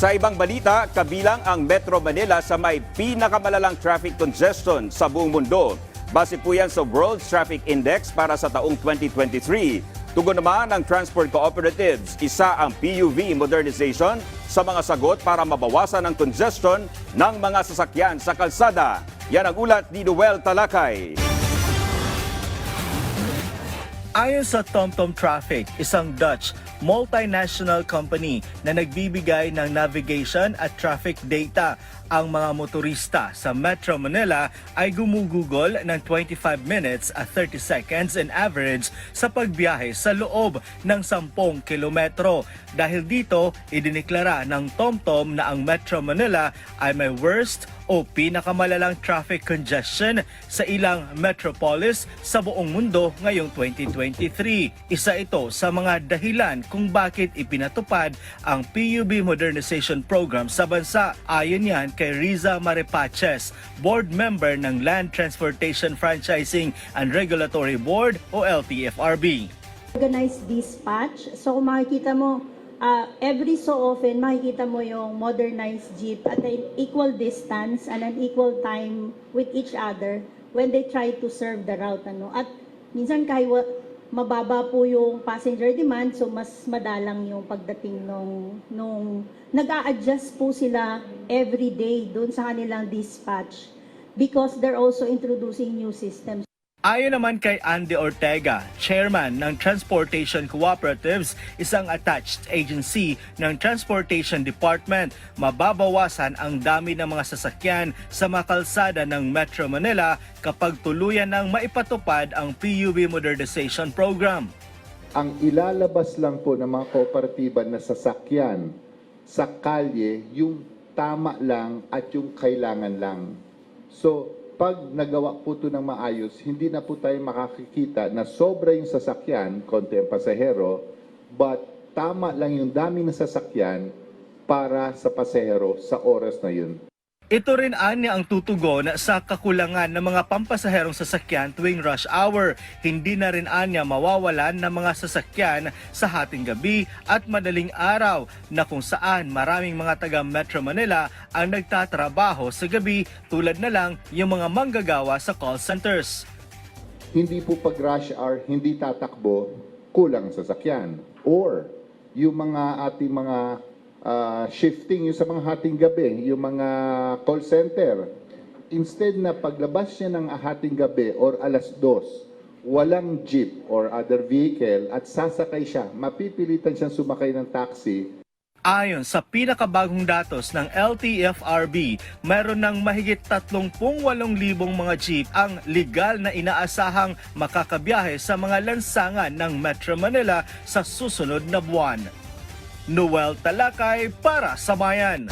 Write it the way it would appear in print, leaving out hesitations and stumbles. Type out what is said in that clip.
Sa ibang balita, kabilang ang Metro Manila sa may pinakamalalang traffic congestion sa buong mundo. Base po yan sa World Traffic Index para sa taong 2023. Tugon naman ng transport cooperatives, isa ang PUV modernization sa mga sagot para mabawasan ang congestion ng mga sasakyan sa kalsada. Yan ang ulat ni Noel Talakay. Ayon sa TomTom Traffic, isang Dutch multinational company na nagbibigay ng navigation at traffic data, ang mga motorista sa Metro Manila ay gumugugol ng 25 minutes at 30 seconds in average sa pagbiyahe sa loob ng 10 kilometro. Dahil dito, idineklara ng TomTom na ang Metro Manila ay may worst o pinakamalalang traffic congestion sa ilang metropolis sa buong mundo ngayong 2023. Isa ito sa mga dahilan kung bakit ipinatupad ang PUV Modernization Program sa bansa. Ayon yan kay Riza Maripaches, board member ng Land Transportation Franchising and Regulatory Board o LTFRB. Organized dispatch. So kung makikita mo, every so often makikita mo yung modernized jeep at an equal distance and an equal time with each other when they try to serve the route. At minsan kahit mababa po yung passenger demand, so mas madalang yung pagdating nung nag-a-adjust po sila every day doon sa kanilang dispatch because they're also introducing new systems. Ayon naman kay Andy Ortega, chairman ng Transportation Cooperatives, isang attached agency ng Transportation Department, mababawasan ang dami ng mga sasakyan sa mga kalsada ng Metro Manila kapag tuluyan ng maipatupad ang PUV Modernization Program. Ang ilalabas lang po ng mga kooperatiba na sasakyan sa kalye, yung tama lang at yung kailangan lang. So, pag nagawa po ito ng maayos, hindi na po tayo makakikita na sobra yung sasakyan, konti ang pasahero, but tama lang yung dami ng sasakyan para sa pasahero sa oras na yun. Ito rin anya ang tutugon sa kakulangan ng mga pampasaherong sasakyan tuwing rush hour. Hindi na rin anya mawawalan ng mga sasakyan sa hating gabi at madaling araw na kung saan maraming mga taga Metro Manila ang nagtatrabaho sa gabi tulad na lang yung mga manggagawa sa call centers. Hindi po pag rush hour, hindi tatakbo, kulang sasakyan. Or yung mga ating mga shifting yung sa mga hating gabi, yung mga call center. Instead na paglabas niya ng hating gabi or alas 2, walang jeep or other vehicle at sasakay siya, mapipilitan siyang sumakay ng taxi. Ayon sa pinakabagong datos ng LTFRB, mayroon ng mahigit 38,000 mga jeep ang legal na inaasahang makakabiyahe sa mga lansangan ng Metro Manila sa susunod na buwan. Noel Talakay para sa Bayan.